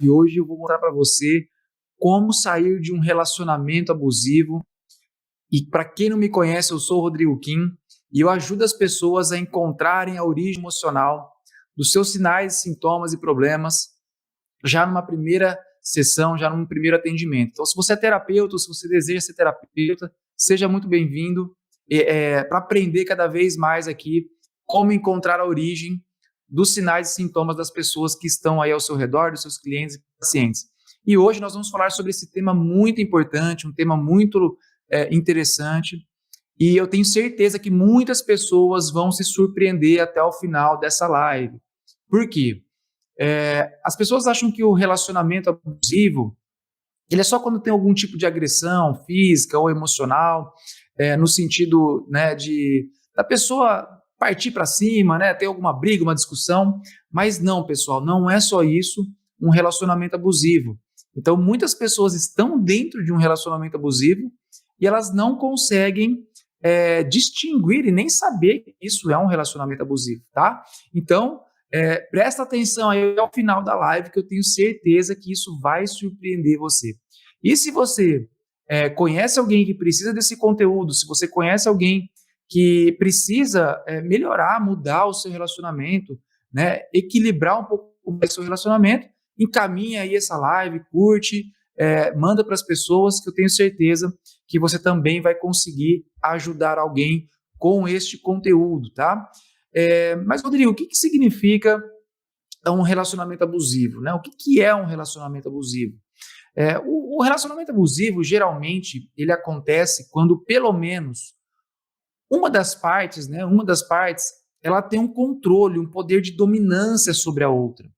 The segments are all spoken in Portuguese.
E hoje eu vou mostrar para você como sair de um relacionamento abusivo. E para quem não me conhece, eu sou o Rodrigo Kim e eu ajudo as pessoas a encontrarem a origem emocional dos seus sinais, sintomas e problemas já numa primeira sessão, já num primeiro atendimento. Então, se você é terapeuta, se você deseja ser terapeuta, seja muito bem-vindo para aprender cada vez mais aqui como encontrar a origem dos sinais e sintomas das pessoas que estão aí ao seu redor, dos seus clientes e pacientes. E hoje nós vamos falar sobre esse tema muito importante, um tema muito interessante, e eu tenho certeza que muitas pessoas vão se surpreender até o final dessa live. Por quê? As pessoas acham que o relacionamento abusivo ele é só quando tem algum tipo de agressão física ou emocional, no sentido, né, da pessoa partir para cima, né, ter alguma briga, uma discussão, mas não, pessoal, não é só isso um relacionamento abusivo. Então, muitas pessoas estão dentro de um relacionamento abusivo e elas não conseguem distinguir e nem saber que isso é um relacionamento abusivo, tá? Então, presta atenção aí ao final da live, que eu tenho certeza que isso vai surpreender você. E se você conhece alguém que precisa desse conteúdo, se você conhece alguém que precisa melhorar, mudar o seu relacionamento, né, equilibrar um pouco mais o seu relacionamento, encaminha aí essa live, curte, manda para as pessoas, que eu tenho certeza que você também vai conseguir ajudar alguém com este conteúdo, tá? Mas, Rodrigo, o que significa um relacionamento abusivo, né? O que é um relacionamento abusivo? O relacionamento abusivo, geralmente, ele acontece quando, pelo menos, uma das partes, ela tem um controle, um poder de dominância sobre a outra.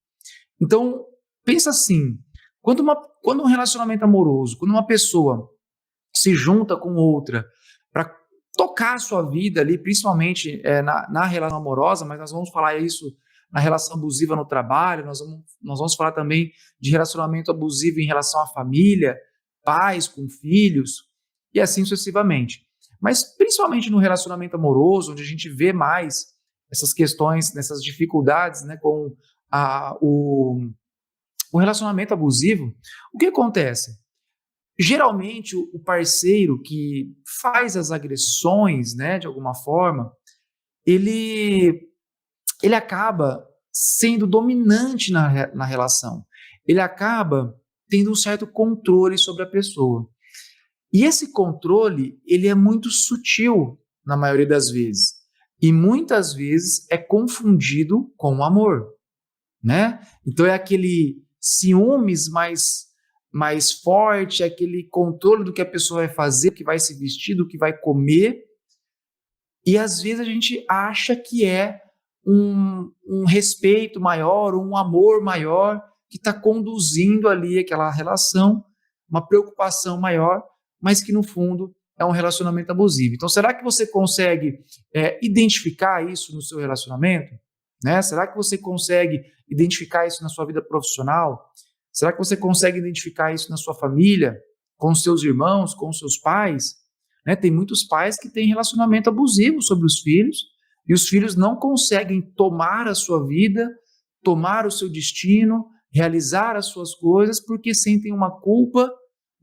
Então, pensa assim, quando um relacionamento amoroso, quando uma pessoa se junta com outra para tocar a sua vida ali, principalmente na relação amorosa, mas nós vamos falar isso na relação abusiva no trabalho, nós vamos falar também de relacionamento abusivo em relação à família, pais com filhos, e assim sucessivamente. Mas principalmente no relacionamento amoroso, onde a gente vê mais essas questões, essas dificuldades, né, com o relacionamento abusivo, o que acontece? Geralmente, o parceiro que faz as agressões, né, de alguma forma, ele acaba sendo dominante na relação. Ele acaba tendo um certo controle sobre a pessoa. E esse controle, ele é muito sutil na maioria das vezes. E muitas vezes é confundido com amor, né? Então é aquele ciúmes mais forte, aquele controle do que a pessoa vai fazer, do que vai se vestir, do que vai comer. E às vezes a gente acha que é um respeito maior, um amor maior que está conduzindo ali aquela relação, uma preocupação maior, mas que no fundo é um relacionamento abusivo. Então, será que você consegue identificar isso no seu relacionamento? Né? Será que você consegue identificar isso na sua vida profissional? Será que você consegue identificar isso na sua família, com os seus irmãos, com os seus pais? Né? Tem muitos pais que têm relacionamento abusivo sobre os filhos e os filhos não conseguem tomar a sua vida, tomar o seu destino, realizar as suas coisas porque sentem uma culpa,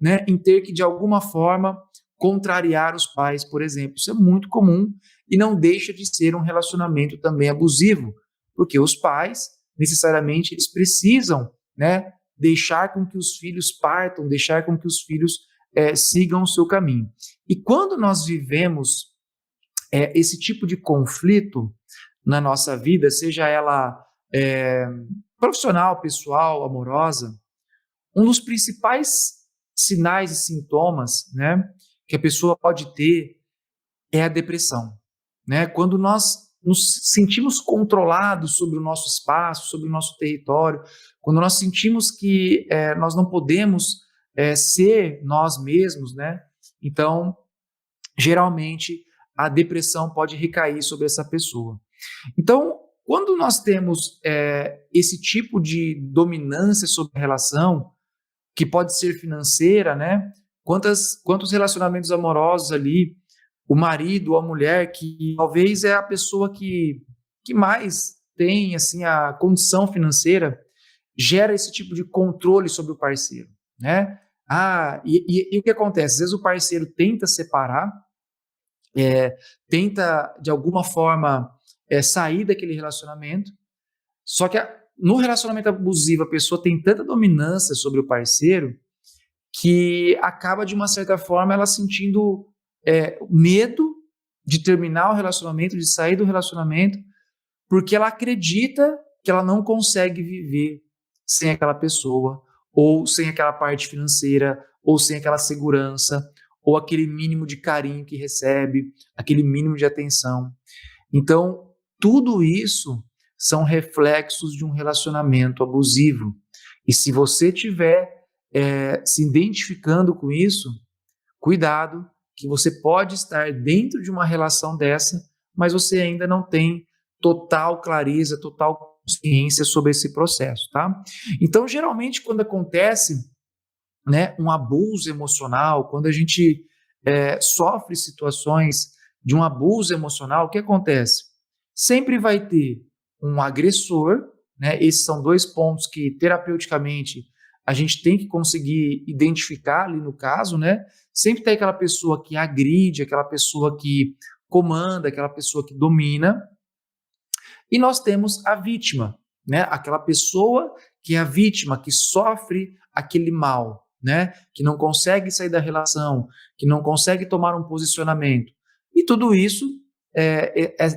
né, em ter que, de alguma forma, contrariar os pais, por exemplo. Isso é muito comum e não deixa de ser um relacionamento também abusivo, porque os pais, necessariamente, eles precisam, né, deixar com que os filhos partam, deixar com que os filhos sigam o seu caminho. E quando nós vivemos esse tipo de conflito na nossa vida, seja ela profissional, pessoal, amorosa, um dos principais sinais e sintomas, né, que a pessoa pode ter é a depressão. Né? Quando nós nos sentimos controlados sobre o nosso espaço, sobre o nosso território, quando nós sentimos que nós não podemos ser nós mesmos, né? Então, geralmente, a depressão pode recair sobre essa pessoa. Então, quando nós temos esse tipo de dominância sobre a relação, que pode ser financeira, né? Quantos relacionamentos amorosos ali, o marido ou a mulher, que talvez é a pessoa que mais tem assim, a condição financeira, gera esse tipo de controle sobre o parceiro, né? E o que acontece? Às vezes o parceiro tenta separar, tenta de alguma forma sair daquele relacionamento, só que no relacionamento abusivo a pessoa tem tanta dominância sobre o parceiro que acaba de uma certa forma ela sentindo medo de terminar o relacionamento, de sair do relacionamento, porque ela acredita que ela não consegue viver sem aquela pessoa, ou sem aquela parte financeira, ou sem aquela segurança, ou aquele mínimo de carinho que recebe, aquele mínimo de atenção. Então, tudo isso são reflexos de um relacionamento abusivo. E se você estiver se identificando com isso, cuidado, que você pode estar dentro de uma relação dessa, mas você ainda não tem total clareza, total consciência sobre esse processo, tá? Então, geralmente, quando acontece, né, um abuso emocional, quando a gente sofre situações de um abuso emocional, o que acontece? Sempre vai ter um agressor, né? Esses são dois pontos que, terapeuticamente, a gente tem que conseguir identificar ali no caso, né? Sempre tem aquela pessoa que agride, aquela pessoa que comanda, aquela pessoa que domina, e nós temos a vítima, né? Aquela pessoa que é a vítima, que sofre aquele mal, né? Que não consegue sair da relação, que não consegue tomar um posicionamento. E tudo isso,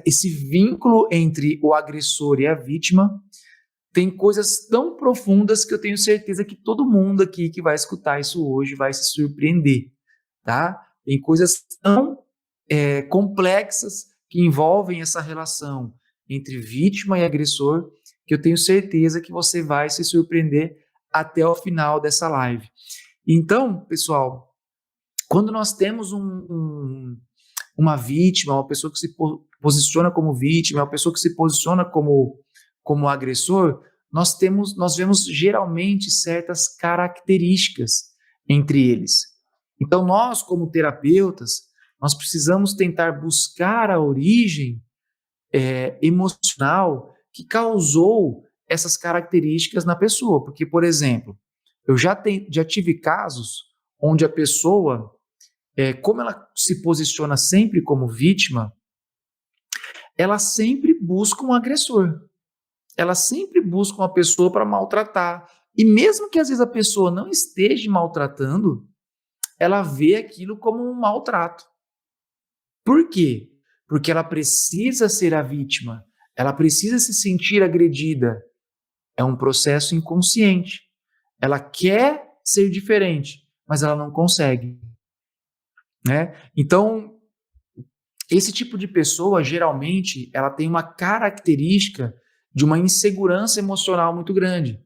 esse vínculo entre o agressor e a vítima, tem coisas tão profundas que eu tenho certeza que todo mundo aqui que vai escutar isso hoje vai se surpreender, tá? Tem coisas tão complexas que envolvem essa relação entre vítima e agressor, que eu tenho certeza que você vai se surpreender até o final dessa live. Então, pessoal, quando nós temos uma vítima, uma pessoa que se posiciona como vítima, uma pessoa que se posiciona como agressor, nós vemos geralmente certas características entre eles. Então, nós, como terapeutas, nós precisamos tentar buscar a origem emocional que causou essas características na pessoa. Porque, por exemplo, eu já tive casos onde a pessoa, como ela se posiciona sempre como vítima, ela sempre busca um agressor. Ela sempre busca uma pessoa para maltratar. E mesmo que às vezes a pessoa não esteja maltratando, ela vê aquilo como um maltrato. Por quê? Porque ela precisa ser a vítima, ela precisa se sentir agredida. É um processo inconsciente. Ela quer ser diferente, mas ela não consegue, né? Então, esse tipo de pessoa, geralmente, ela tem uma característica de uma insegurança emocional muito grande.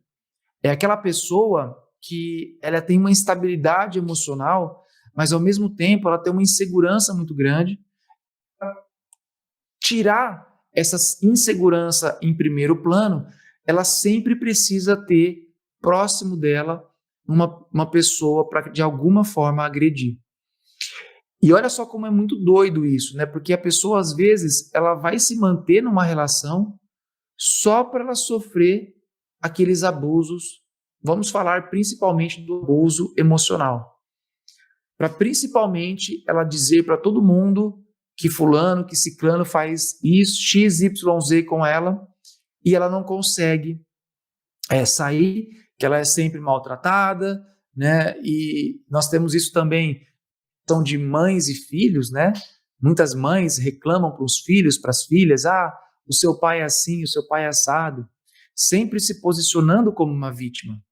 É aquela pessoa que ela tem uma instabilidade emocional, mas ao mesmo tempo ela tem uma insegurança muito grande. Tirar essa insegurança em primeiro plano, ela sempre precisa ter próximo dela uma pessoa para de alguma forma agredir. E olha só como é muito doido isso, né? Porque a pessoa às vezes ela vai se manter numa relação só para ela sofrer aqueles abusos. Vamos falar principalmente do abuso emocional. Para principalmente ela dizer para todo mundo que fulano, que ciclano faz isso, x, y, z com ela, e ela não consegue sair, que ela é sempre maltratada, né? E nós temos isso também, são de mães e filhos, né? Muitas mães reclamam para os filhos, para as filhas, o seu pai é assim, o seu pai é assado, sempre se posicionando como uma vítima,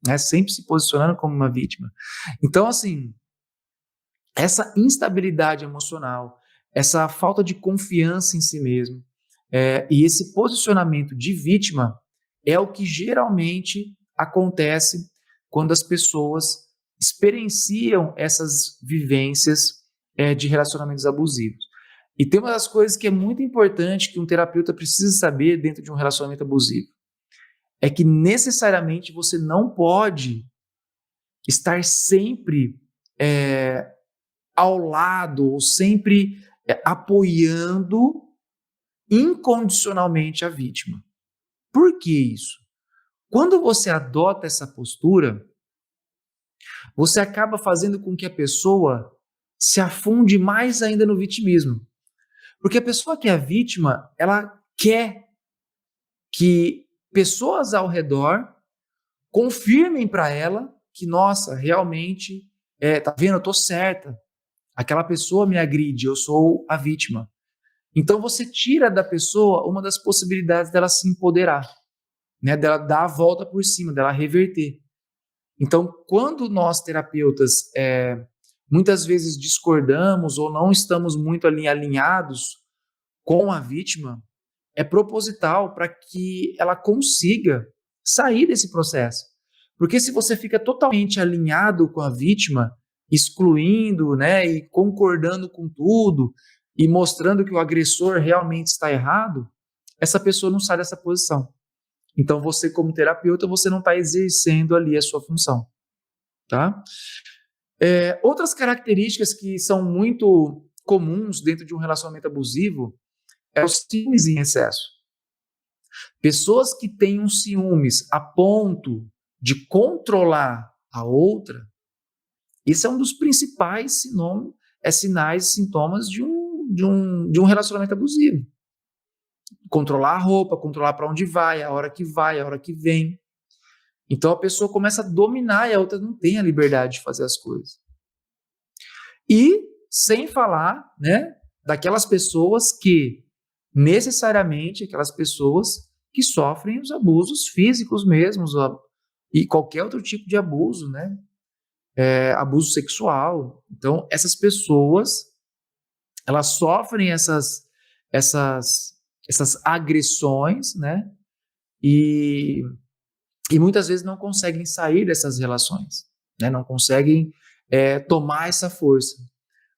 né? Sempre se posicionando como uma vítima. Então, assim, essa instabilidade emocional, essa falta de confiança em si mesmo, e esse posicionamento de vítima é o que geralmente acontece quando as pessoas experienciam essas vivências de relacionamentos abusivos. E tem uma das coisas que é muito importante que um terapeuta precisa saber dentro de um relacionamento abusivo, é que necessariamente você não pode estar sempre ao lado, ou sempre apoiando incondicionalmente a vítima. Por que isso? Quando você adota essa postura, você acaba fazendo com que a pessoa se afunde mais ainda no vitimismo. Porque a pessoa que é a vítima, ela quer que pessoas ao redor confirmem para ela que, nossa, realmente, tá vendo, eu tô certa. Aquela pessoa me agride, eu sou a vítima. Então você tira da pessoa uma das possibilidades dela se empoderar, né, dela dar a volta por cima, dela reverter. Então, quando nós terapeutas muitas vezes discordamos ou não estamos muito alinhados com a vítima, é proposital para que ela consiga sair desse processo. Porque se você fica totalmente alinhado com a vítima, excluindo, né, e concordando com tudo, e mostrando que o agressor realmente está errado, essa pessoa não sai dessa posição. Então, você, como terapeuta, você não está exercendo ali a sua função. Tá? Outras características que são muito comuns dentro de um relacionamento abusivo é os ciúmes em excesso. Pessoas que têm um ciúmes a ponto de controlar a outra, isso é um dos principais sinais e sintomas de um relacionamento abusivo. Controlar a roupa, controlar para onde vai, a hora que vem. Então a pessoa começa a dominar e a outra não tem a liberdade de fazer as coisas. E sem falar, né, daquelas pessoas que, necessariamente, aquelas pessoas que sofrem os abusos físicos mesmos, e qualquer outro tipo de abuso, né? Abuso sexual. Então, essas pessoas, elas sofrem essas agressões, né? E muitas vezes não conseguem sair dessas relações, né? Não conseguem tomar essa força.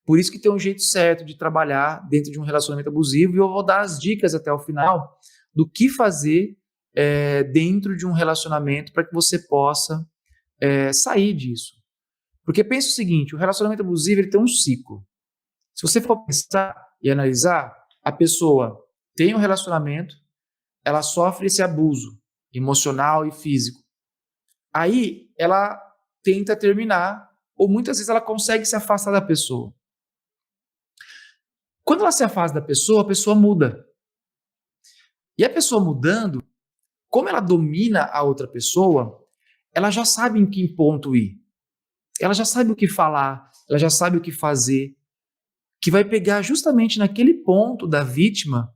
Por isso que tem um jeito certo de trabalhar dentro de um relacionamento abusivo, e eu vou dar as dicas até o final do que fazer dentro de um relacionamento para que você possa sair disso. Porque pensa o seguinte, o relacionamento abusivo ele tem um ciclo. Se você for pensar e analisar, a pessoa tem um relacionamento, ela sofre esse abuso emocional e físico. Aí ela tenta terminar, ou muitas vezes ela consegue se afastar da pessoa. Quando ela se afasta da pessoa, a pessoa muda. E a pessoa mudando, como ela domina a outra pessoa, ela já sabe em que ponto ir. Ela já sabe o que falar, ela já sabe o que fazer, que vai pegar justamente naquele ponto da vítima,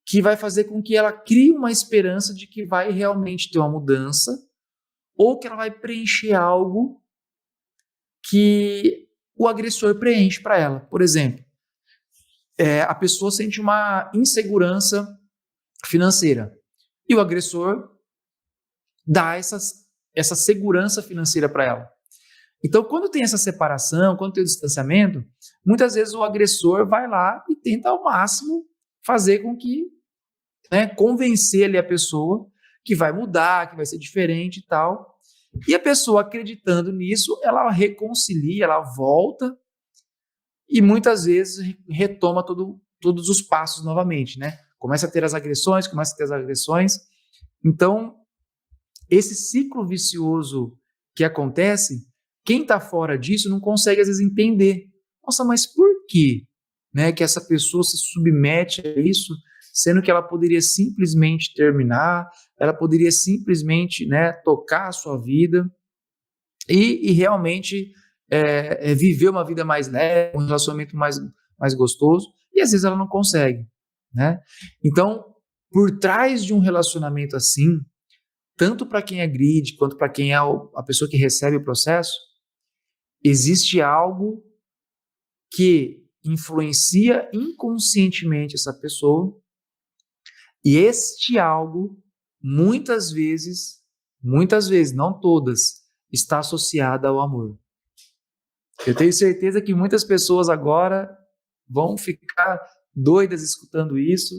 que vai fazer com que ela crie uma esperança de que vai realmente ter uma mudança, ou que ela vai preencher algo que o agressor preenche para ela. Por exemplo, a pessoa sente uma insegurança financeira e o agressor dá essa segurança financeira para ela. Então, quando tem essa separação, quando tem o distanciamento, muitas vezes o agressor vai lá e tenta ao máximo fazer com que, né, convencer ali a pessoa que vai mudar, que vai ser diferente e tal. E a pessoa, acreditando nisso, ela reconcilia, ela volta e muitas vezes retoma todos os passos novamente, né? Começa a ter as agressões. Então, esse ciclo vicioso que acontece, quem está fora disso não consegue, às vezes, entender. Nossa, mas por quê, né, que essa pessoa se submete a isso, sendo que ela poderia simplesmente terminar, ela poderia simplesmente, né, tocar a sua vida e realmente viver uma vida mais leve, um relacionamento mais gostoso, e às vezes ela não consegue, né? Então, por trás de um relacionamento assim, tanto para quem agride, quanto para quem é a pessoa que recebe o processo, existe algo que influencia inconscientemente essa pessoa, e este algo, muitas vezes, não todas, está associado ao amor. Eu tenho certeza que muitas pessoas agora vão ficar doidas escutando isso,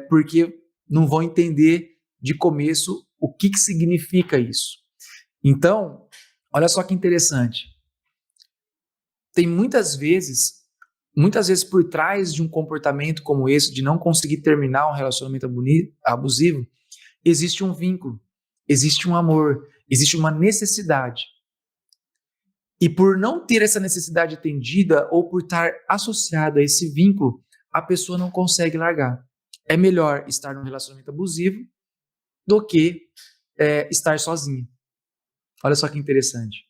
porque não vão entender de começo o que significa isso. Então, olha só que interessante. Tem muitas vezes por trás de um comportamento como esse, de não conseguir terminar um relacionamento abusivo, existe um vínculo. existe um amor, existe uma necessidade. E por não ter essa necessidade atendida ou por estar associado a esse vínculo, a pessoa não consegue largar. É melhor estar num relacionamento abusivo do que estar sozinho. Olha só que interessante.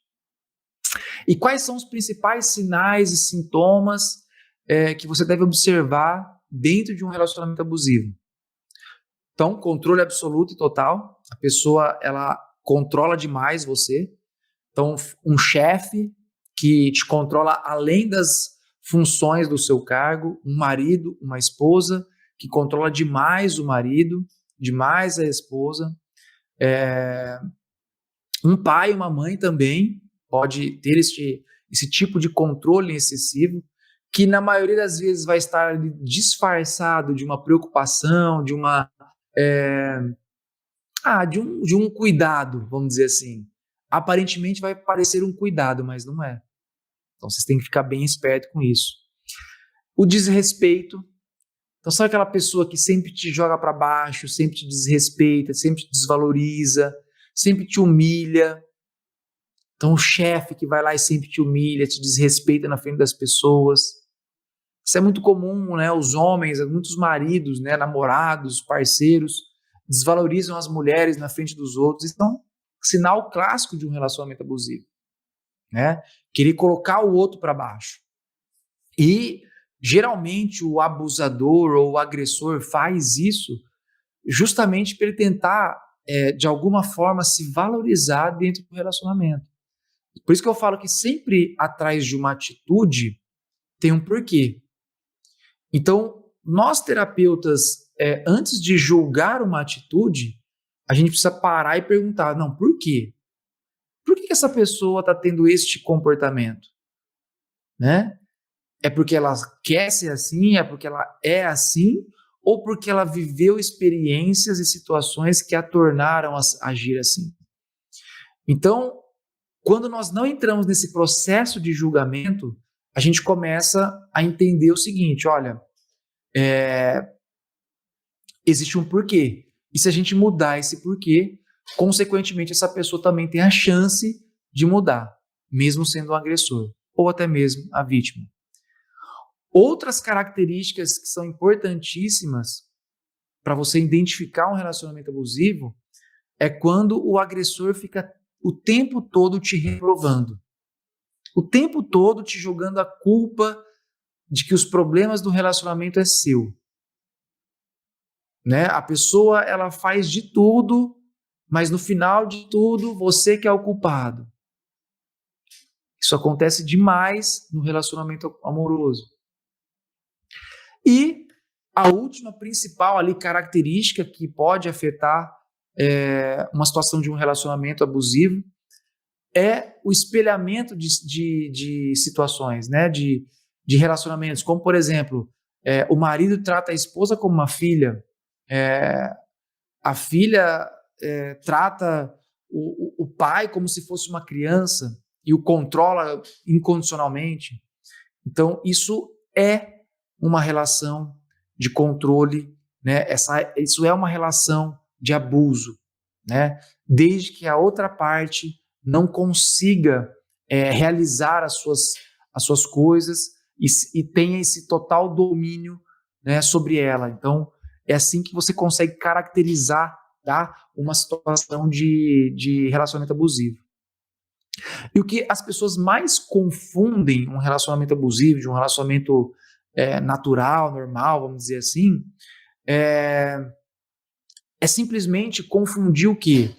E quais são os principais sinais e sintomas que você deve observar dentro de um relacionamento abusivo? Então, controle absoluto e total. A pessoa, ela controla demais você. Então, um chefe que te controla além das funções do seu cargo, um marido, uma esposa que controla demais o marido, demais a esposa, um pai, uma mãe também pode ter esse tipo de controle excessivo, que na maioria das vezes vai estar disfarçado de uma preocupação, de um cuidado, vamos dizer assim. Aparentemente vai parecer um cuidado, mas não é. Então vocês têm que ficar bem esperto com isso. O desrespeito. Então sabe aquela pessoa que sempre te joga para baixo, sempre te desrespeita, sempre te desvaloriza, sempre te humilha. Então o chefe que vai lá e sempre te humilha, te desrespeita na frente das pessoas. Isso é muito comum, né? Os homens, muitos maridos, né? Namorados, parceiros, desvalorizam as mulheres na frente dos outros. Então, sinal clássico de um relacionamento abusivo, né? Querer colocar o outro para baixo. E geralmente o abusador ou o agressor faz isso justamente para ele tentar, de alguma forma, se valorizar dentro do relacionamento. Por isso que eu falo que sempre atrás de uma atitude tem um porquê. Então, nós terapeutas, antes de julgar uma atitude, a gente precisa parar e perguntar, não, por quê? Por que essa pessoa está tendo este comportamento? Né? É porque ela quer ser assim? É porque ela é assim? Ou porque ela viveu experiências e situações que a tornaram a agir assim? Então, quando nós não entramos nesse processo de julgamento, a gente começa a entender o seguinte, olha, existe um porquê. E se a gente mudar esse porquê, consequentemente essa pessoa também tem a chance de mudar, mesmo sendo um agressor, ou até mesmo a vítima. Outras características que são importantíssimas para você identificar um relacionamento abusivo é quando o agressor fica o tempo todo te reprovando, o tempo todo te jogando a culpa de que os problemas do relacionamento é seu. Né? A pessoa, ela faz de tudo, mas no final de tudo, você que é o culpado. Isso acontece demais no relacionamento amoroso. E a última principal ali característica que pode afetar uma situação de um relacionamento abusivo é o espelhamento de situações, né? de relacionamentos, como por exemplo, o marido trata a esposa como uma filha, a filha trata o pai como se fosse uma criança e o controla incondicionalmente. Então, isso é uma relação de controle, né? Isso é uma relação de abuso, né? Desde que a outra parte não consiga realizar as suas coisas e tenha esse total domínio, né, sobre ela. Então, é assim que você consegue caracterizar, tá, uma situação de relacionamento abusivo. E o que as pessoas mais confundem um relacionamento abusivo de um relacionamento natural, normal, vamos dizer assim, é simplesmente confundir o quê?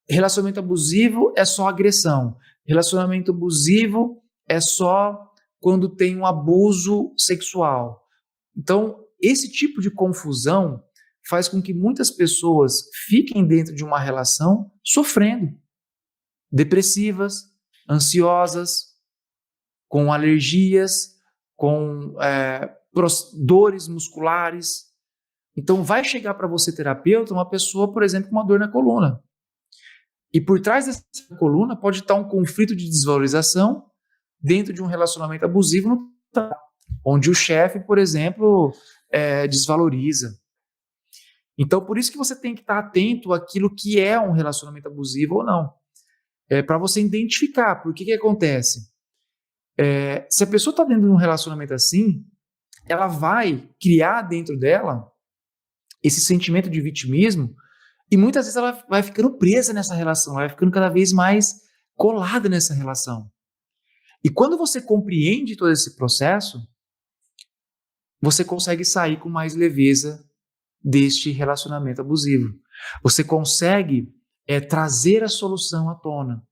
Relacionamento abusivo é só agressão. Relacionamento abusivo é só quando tem um abuso sexual. Então, esse tipo de confusão faz com que muitas pessoas fiquem dentro de uma relação sofrendo, depressivas, ansiosas, com alergias, com dores musculares. Então, vai chegar para você, terapeuta, uma pessoa, por exemplo, com uma dor na coluna. E por trás dessa coluna pode estar um conflito de desvalorização dentro de um relacionamento abusivo, onde o chefe, por exemplo, desvaloriza. Então, por isso que você tem que estar atento àquilo que é um relacionamento abusivo ou não. Para você identificar. Por que acontece? Se a pessoa está dentro de um relacionamento assim, ela vai criar dentro dela esse sentimento de vitimismo e muitas vezes ela vai ficando presa nessa relação, ela vai ficando cada vez mais colada nessa relação. E quando você compreende todo esse processo, você consegue sair com mais leveza deste relacionamento abusivo. Você consegue trazer a solução à tona.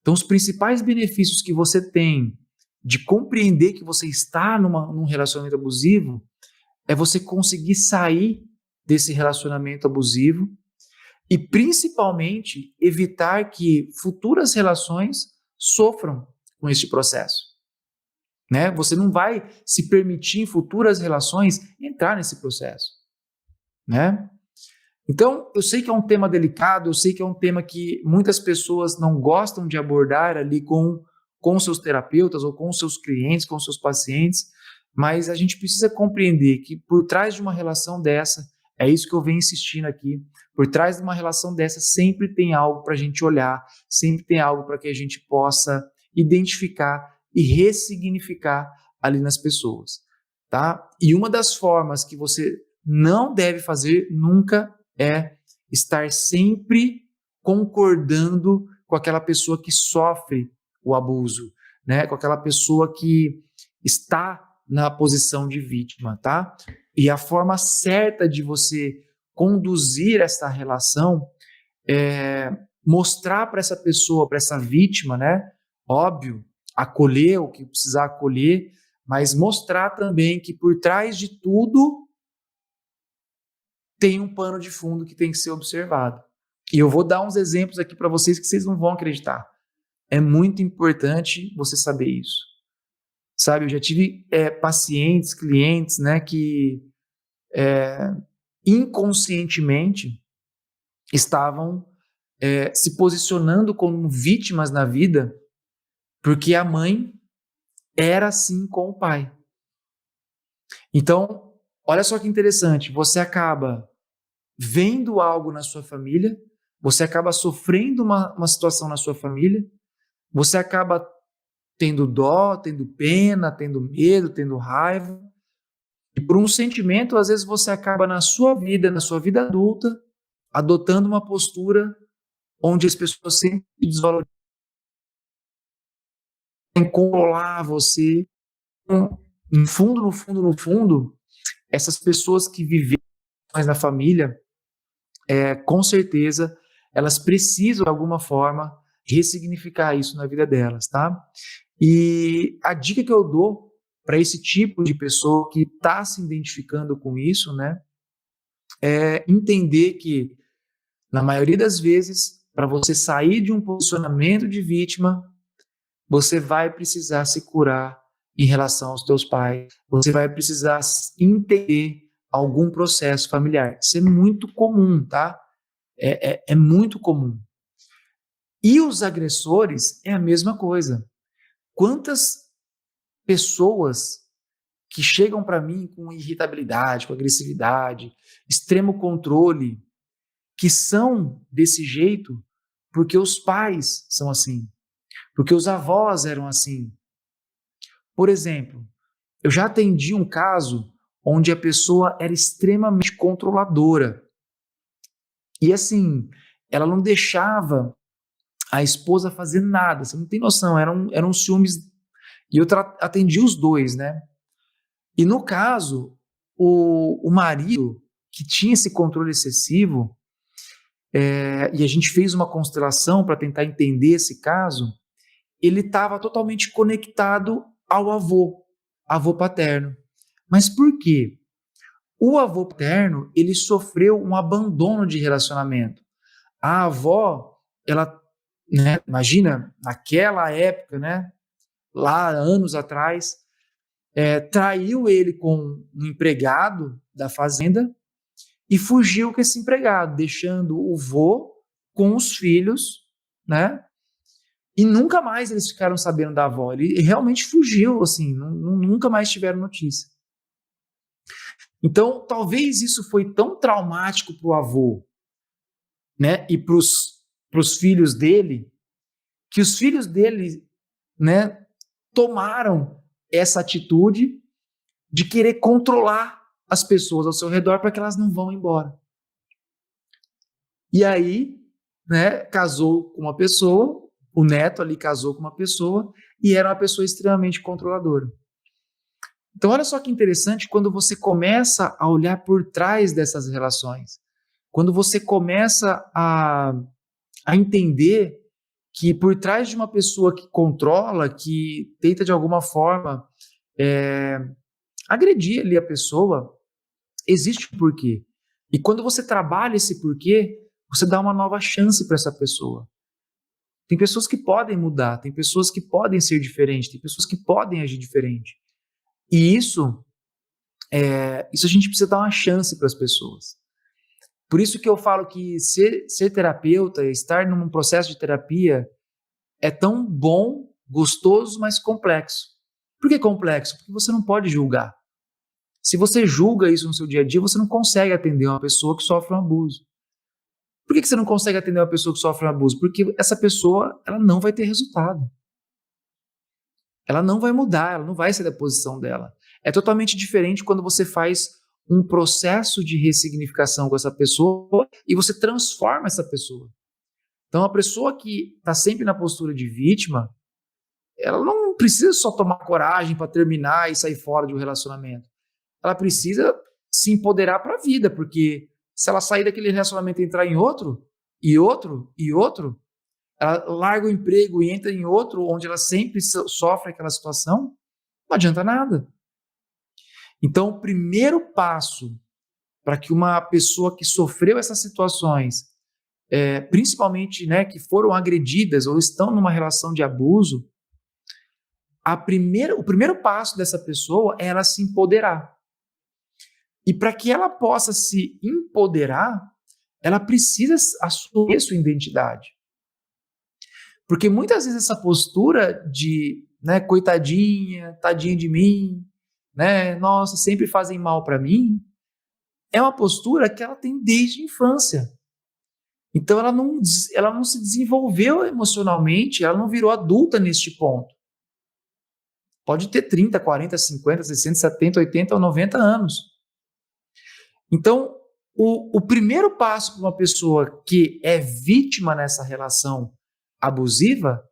Então, os principais benefícios que você tem de compreender que você está num relacionamento abusivo é você conseguir sair desse relacionamento abusivo e, principalmente, evitar que futuras relações sofram com este processo. Né? Você não vai se permitir em futuras relações entrar nesse processo. Né? Então, eu sei que é um tema delicado, eu sei que é um tema que muitas pessoas não gostam de abordar ali com seus terapeutas ou com seus clientes, com seus pacientes, mas a gente precisa compreender que por trás de uma relação dessa, é isso que eu venho insistindo aqui, por trás de uma relação dessa sempre tem algo para a gente olhar, sempre tem algo para que a gente possa identificar e ressignificar ali nas pessoas, tá? E uma das formas que você não deve fazer nunca é estar sempre concordando com aquela pessoa que sofre o abuso, né? Com aquela pessoa que está na posição de vítima, tá? E a forma certa de você conduzir essa relação é mostrar para essa pessoa, para essa vítima, né? Óbvio, acolher o que precisar acolher, mas mostrar também que por trás de tudo tem um pano de fundo que tem que ser observado. E eu vou dar uns exemplos aqui para vocês que vocês não vão acreditar. É muito importante você saber isso. Sabe, eu já tive pacientes, clientes, né, que inconscientemente estavam se posicionando como vítimas na vida porque a mãe era assim com o pai. Então, olha só que interessante, você acaba vendo algo na sua família, você acaba sofrendo uma situação na sua família, você acaba tendo dó, tendo pena, tendo medo, tendo raiva, e por um sentimento, às vezes você acaba na sua vida adulta, adotando uma postura onde as pessoas sempre desvalorizam, controlar você. No fundo, no fundo, no fundo, essas pessoas que vivem mais na família, com certeza, elas precisam, de alguma forma, ressignificar isso na vida delas, tá? E a dica que eu dou para esse tipo de pessoa que está se identificando com isso, né, é entender que, na maioria das vezes, para você sair de um posicionamento de vítima, você vai precisar se curar em relação aos teus pais, você vai precisar entender algum processo familiar. Isso é muito comum, tá? É muito comum. E os agressores é a mesma coisa. Quantas pessoas que chegam para mim com irritabilidade, com agressividade, extremo controle, que são desse jeito porque os pais são assim, porque os avós eram assim. Por exemplo, eu já atendi um caso onde a pessoa era extremamente controladora. E assim, ela não deixava a esposa fazer nada, você não tem noção, eram ciúmes. E eu atendi os dois, né? E no caso, o marido, que tinha esse controle excessivo, e a gente fez uma constelação para tentar entender esse caso, ele estava totalmente conectado ao avô paterno. Mas por quê? O avô paterno, ele sofreu um abandono de relacionamento. A avó, ela, né, imagina, naquela época, né, lá anos atrás, traiu ele com um empregado da fazenda e fugiu com esse empregado, deixando o vô com os filhos, né? E nunca mais eles ficaram sabendo da avó. Ele realmente fugiu, assim, nunca mais tiveram notícia. Então, talvez isso foi tão traumático para o avô, né, e para os filhos dele, que os filhos dele, né, tomaram essa atitude de querer controlar as pessoas ao seu redor para que elas não vão embora. E aí, né, casou com uma pessoa, o neto ali casou com uma pessoa e era uma pessoa extremamente controladora. Então, olha só que interessante quando você começa a olhar por trás dessas relações, quando você começa a entender que por trás de uma pessoa que controla, que tenta de alguma forma agredir ali a pessoa, existe um porquê. E quando você trabalha esse porquê, você dá uma nova chance para essa pessoa. Tem pessoas que podem mudar, tem pessoas que podem ser diferentes, tem pessoas que podem agir diferente. E isso a gente precisa dar uma chance para as pessoas. Por isso que eu falo que ser terapeuta, estar num processo de terapia é tão bom, gostoso, mas complexo. Por que complexo? Porque você não pode julgar. Se você julga isso no seu dia a dia, você não consegue atender uma pessoa que sofre um abuso. Por que você não consegue atender uma pessoa que sofre um abuso? Porque essa pessoa ela não vai ter resultado. Ela não vai mudar, ela não vai sair da posição dela. É totalmente diferente quando você faz um processo de ressignificação com essa pessoa e você transforma essa pessoa. Então, a pessoa que está sempre na postura de vítima, ela não precisa só tomar coragem para terminar e sair fora de um relacionamento. Ela precisa se empoderar para a vida, porque se ela sair daquele relacionamento e entrar em outro, e outro, e outro, ela larga o emprego e entra em outro, onde ela sempre sofre aquela situação, não adianta nada. Então, o primeiro passo para que uma pessoa que sofreu essas situações, principalmente, né, que foram agredidas ou estão numa relação de abuso, o primeiro passo dessa pessoa é ela se empoderar. E para que ela possa se empoderar, ela precisa assumir sua identidade. Porque muitas vezes essa postura de, né, coitadinha, tadinha de mim, né, nossa, sempre fazem mal para mim, é uma postura que ela tem desde a infância. Então ela não se desenvolveu emocionalmente, ela não virou adulta neste ponto. Pode ter 30, 40, 50, 60, 70, 80 ou 90 anos. Então, o primeiro passo para uma pessoa que é vítima nessa relação abusiva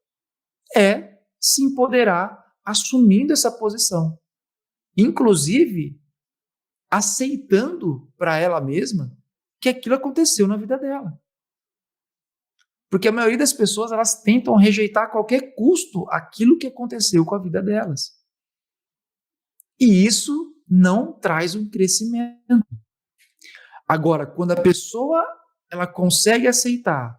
é se empoderar assumindo essa posição. Inclusive, aceitando para ela mesma que aquilo aconteceu na vida dela. Porque a maioria das pessoas, elas tentam rejeitar a qualquer custo aquilo que aconteceu com a vida delas. E isso não traz um crescimento. Agora, quando a pessoa ela consegue aceitar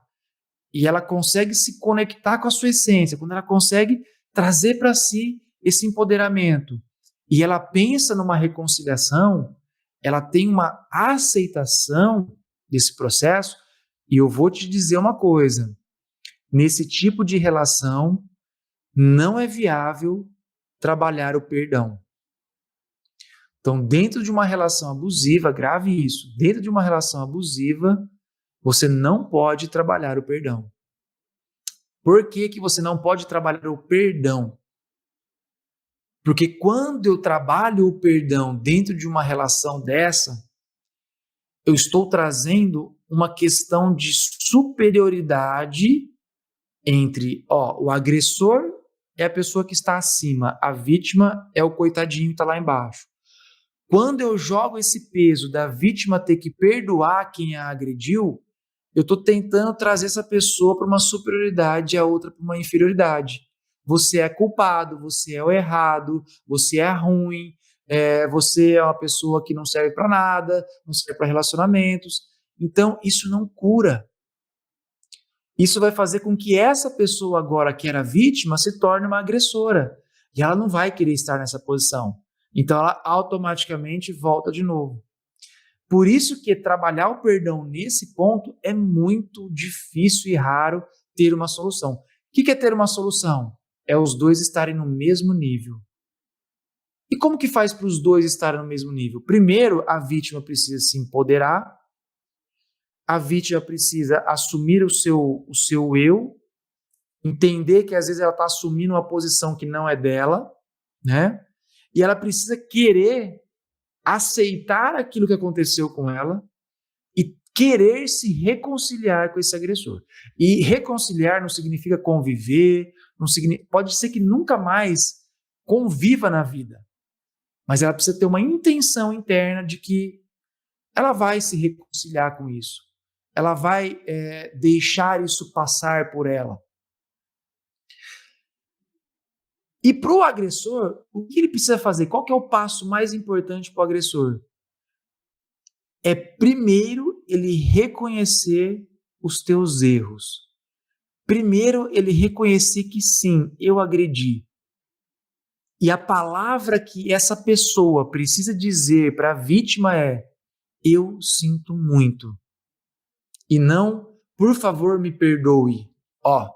e ela consegue se conectar com a sua essência, quando ela consegue trazer para si esse empoderamento e ela pensa numa reconciliação, ela tem uma aceitação desse processo, e eu vou te dizer uma coisa, nesse tipo de relação não é viável trabalhar o perdão. Então, dentro de uma relação abusiva, grave isso, dentro de uma relação abusiva, você não pode trabalhar o perdão. Por que que você não pode trabalhar o perdão? Porque quando eu trabalho o perdão dentro de uma relação dessa, eu estou trazendo uma questão de superioridade entre o agressor é a pessoa que está acima, a vítima é o coitadinho que está lá embaixo. Quando eu jogo esse peso da vítima ter que perdoar quem a agrediu, eu estou tentando trazer essa pessoa para uma superioridade e a outra para uma inferioridade. Você é culpado, você é o errado, você é ruim, você é uma pessoa que não serve para nada, não serve para relacionamentos. Então, isso não cura. Isso vai fazer com que essa pessoa agora que era vítima se torne uma agressora. E ela não vai querer estar nessa posição. Então, ela automaticamente volta de novo. Por isso que trabalhar o perdão nesse ponto é muito difícil e raro ter uma solução. O que é ter uma solução? É os dois estarem no mesmo nível. E como que faz para os dois estarem no mesmo nível? Primeiro, a vítima precisa se empoderar, a vítima precisa assumir o seu eu, entender que às vezes ela está assumindo uma posição que não é dela, né? E ela precisa querer aceitar aquilo que aconteceu com ela e querer se reconciliar com esse agressor. E reconciliar não significa conviver, não significa, pode ser que nunca mais conviva na vida, mas ela precisa ter uma intenção interna de que ela vai se reconciliar com isso. Ela vai deixar isso passar por ela. E para o agressor, o que ele precisa fazer? Qual que é o passo mais importante para o agressor? É primeiro ele reconhecer os teus erros. Primeiro ele reconhecer que sim, eu agredi. E a palavra que essa pessoa precisa dizer para a vítima é: eu sinto muito. E não, por favor, me perdoe. Ó,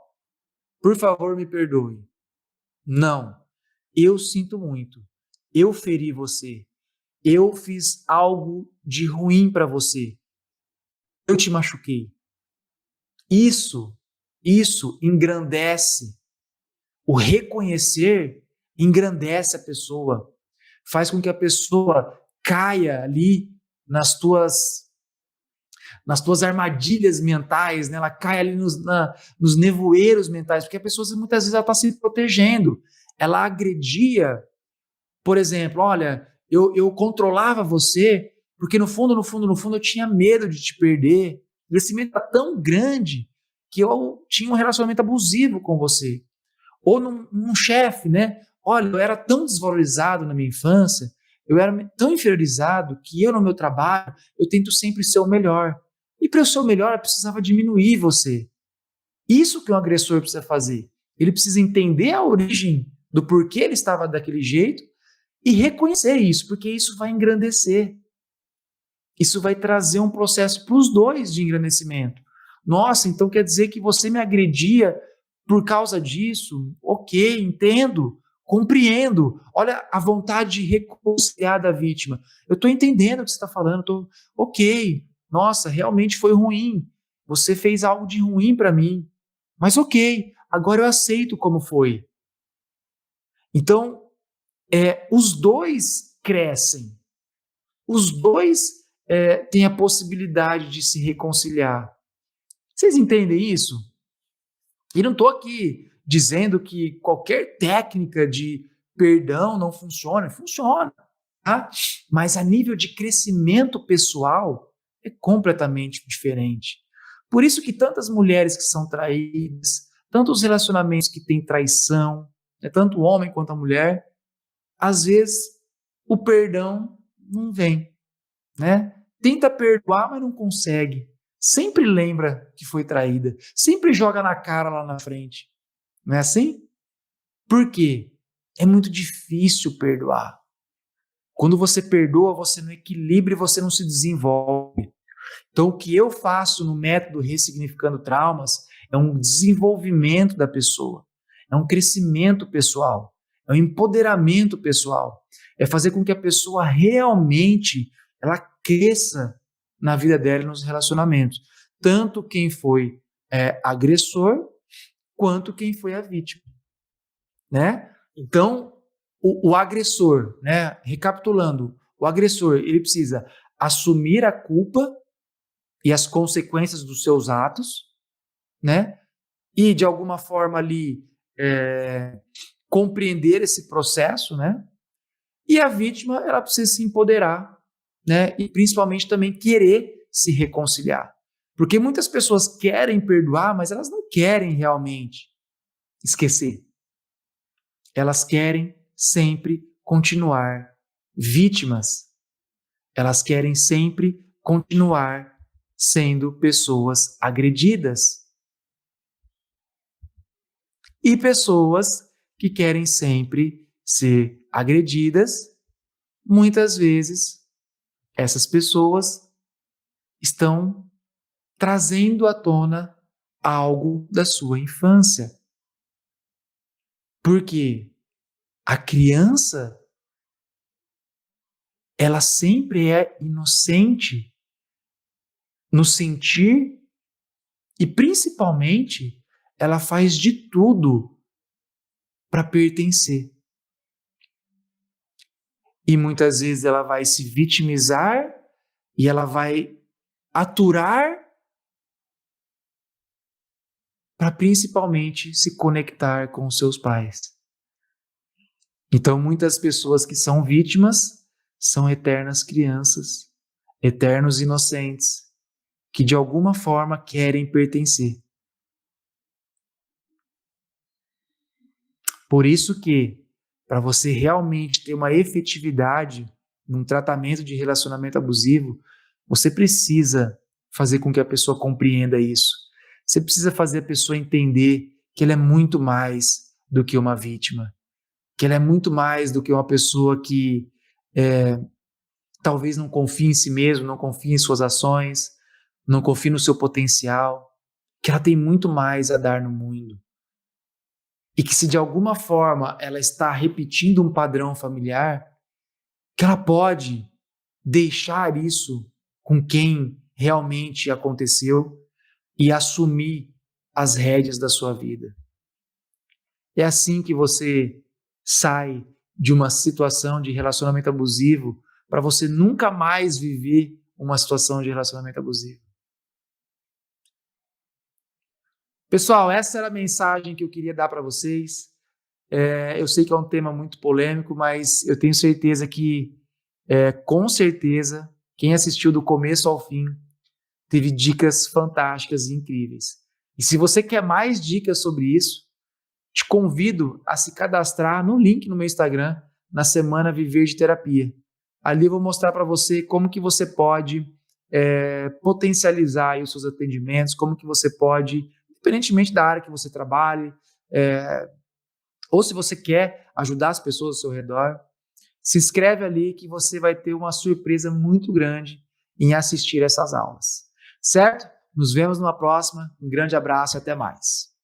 por favor, me perdoe. Não, eu sinto muito. Eu feri você. Eu fiz algo de ruim para você. Eu te machuquei. Isso engrandece. O reconhecer engrandece a pessoa. Faz com que a pessoa caia ali nas tuas armadilhas mentais, né? Ela cai ali nos nevoeiros mentais, porque a pessoa muitas vezes está se protegendo. Ela agredia, por exemplo, olha, eu controlava você, porque no fundo eu tinha medo de te perder. E esse medo era tão grande que eu tinha um relacionamento abusivo com você. Ou num chefe, né? Olha, eu era tão desvalorizado na minha infância, eu era tão inferiorizado que eu no meu trabalho, eu tento sempre ser o melhor. E para eu ser o melhor, eu precisava diminuir você. Isso que um agressor precisa fazer. Ele precisa entender a origem do porquê ele estava daquele jeito e reconhecer isso, porque isso vai engrandecer. Isso vai trazer um processo para os dois de engrandecimento. Nossa, então quer dizer que você me agredia por causa disso? Ok, entendo, compreendo. Olha a vontade de reconciliar da vítima. Eu estou entendendo o que você está falando. Ok, nossa, realmente foi ruim. Você fez algo de ruim para mim. Mas ok, agora eu aceito como foi. Então, os dois crescem. Os dois têm a possibilidade de se reconciliar. Vocês entendem isso? E não estou aqui dizendo que qualquer técnica de perdão não funciona. Funciona, tá? Mas a nível de crescimento pessoal é completamente diferente. Por isso que tantas mulheres que são traídas, tantos relacionamentos que têm traição, tanto o homem quanto a mulher, às vezes o perdão não vem, né? Tenta perdoar, mas não consegue. Sempre lembra que foi traída. Sempre joga na cara lá na frente. Não é assim? Por quê? É muito difícil perdoar. Quando você perdoa, você não equilibra e você não se desenvolve. Então, o que eu faço no método Ressignificando Traumas é um desenvolvimento da pessoa, é um crescimento pessoal, é um empoderamento pessoal, é fazer com que a pessoa realmente ela cresça na vida dela e nos relacionamentos, tanto quem foi agressor quanto quem foi a vítima, né? Então, o agressor, né? Recapitulando, o agressor ele precisa assumir a culpa e as consequências dos seus atos, né? E de alguma forma ali compreender esse processo, né? E a vítima ela precisa se empoderar, né? E principalmente também querer se reconciliar, porque muitas pessoas querem perdoar, mas elas não querem realmente esquecer. Elas querem sempre continuar vítimas. Elas querem sempre continuar sendo pessoas agredidas. E pessoas que querem sempre ser agredidas, muitas vezes essas pessoas estão trazendo à tona algo da sua infância. Porque a criança ela sempre é inocente no sentir e, principalmente, ela faz de tudo para pertencer. E muitas vezes ela vai se vitimizar e ela vai aturar para principalmente se conectar com os seus pais. Então, muitas pessoas que são vítimas são eternas crianças, eternos inocentes, que de alguma forma querem pertencer. Por isso que, para você realmente ter uma efetividade num tratamento de relacionamento abusivo, você precisa fazer com que a pessoa compreenda isso. Você precisa fazer a pessoa entender que ela é muito mais do que uma vítima, que ela é muito mais do que uma pessoa que talvez não confie em si mesmo, não confie em suas ações, não confie no seu potencial, que ela tem muito mais a dar no mundo. E que se de alguma forma ela está repetindo um padrão familiar, que ela pode deixar isso com quem realmente aconteceu e assumir as rédeas da sua vida. É assim que você sai de uma situação de relacionamento abusivo para você nunca mais viver uma situação de relacionamento abusivo. Pessoal, essa era a mensagem que eu queria dar para vocês. Eu sei que é um tema muito polêmico, mas eu tenho certeza que, com certeza, quem assistiu do começo ao fim teve dicas fantásticas e incríveis. E se você quer mais dicas sobre isso, te convido a se cadastrar no link no meu Instagram, na Semana Viver de Terapia. Ali eu vou mostrar para você como que você pode potencializar aí os seus atendimentos, como que você pode, independentemente da área que você trabalhe, ou se você quer ajudar as pessoas ao seu redor, se inscreve ali que você vai ter uma surpresa muito grande em assistir essas aulas. Certo? Nos vemos numa próxima. Um grande abraço e até mais.